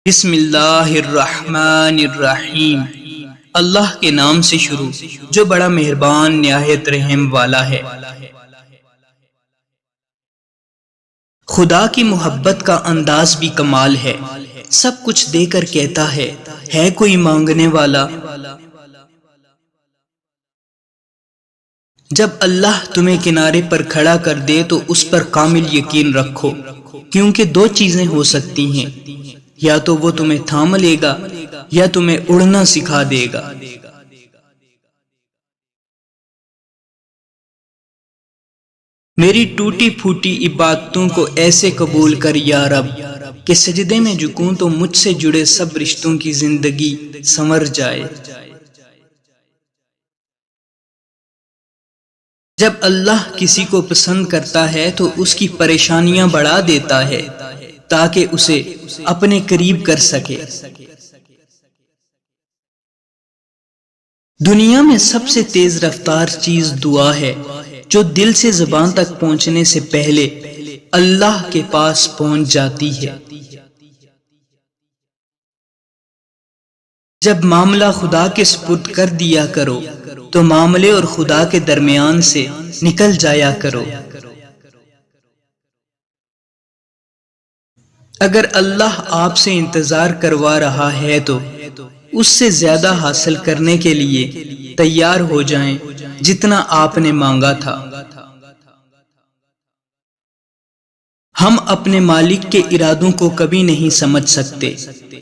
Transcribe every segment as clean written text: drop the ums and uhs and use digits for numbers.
بسم اللہ الرحمن الرحیم، اللہ کے نام سے شروع جو بڑا مہربان نہایت رحم والا ہے۔ خدا کی محبت کا انداز بھی کمال ہے، سب کچھ دے کر کہتا ہے کوئی مانگنے والا؟ جب اللہ تمہیں کنارے پر کھڑا کر دے تو اس پر کامل یقین رکھو، کیونکہ دو چیزیں ہو سکتی ہیں، یا تو وہ تمہیں تھام لے گا یا تمہیں اڑنا سکھا دے گا۔ میری ٹوٹی پھوٹی عبادتوں کو ایسے قبول کر یا رب کہ سجدے میں جھکوں تو مجھ سے جڑے سب رشتوں کی زندگی سنور جائے۔ جب اللہ کسی کو پسند کرتا ہے تو اس کی پریشانیاں بڑھا دیتا ہے تاکہ اسے اپنے قریب کر سکے۔ دنیا میں سب سے تیز رفتار چیز دعا ہے، جو دل سے زبان تک پہنچنے سے پہلے اللہ کے پاس پہنچ جاتی ہے۔ جب معاملہ خدا کے سپرد کر دیا کرو تو معاملے اور خدا کے درمیان سے نکل جایا کرو۔ اگر اللہ آپ سے انتظار کروا رہا ہے تو اس سے زیادہ حاصل کرنے کے لیے تیار ہو جائیں جتنا آپ نے مانگا تھا۔ ہم اپنے مالک کے ارادوں کو کبھی نہیں سمجھ سکتے،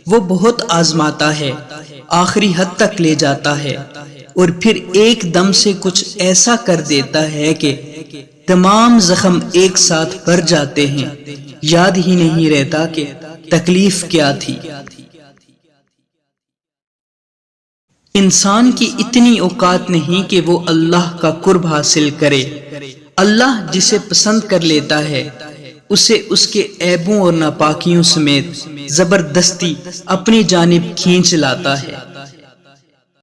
وہ بہت آزماتا ہے، آخری حد تک لے جاتا ہے اور پھر ایک دم سے کچھ ایسا کر دیتا ہے کہ تمام زخم ایک ساتھ بھر جاتے ہیں، یاد ہی نہیں رہتا کہ تکلیف کیا تھی۔ انسان کی اتنی اوقات نہیں کہ وہ اللہ کا قرب حاصل کرے۔ اللہ جسے پسند کر لیتا ہے اسے اس کے عیبوں اور ناپاکیوں سمیت زبردستی اپنی جانب کھینچ لاتا ہے۔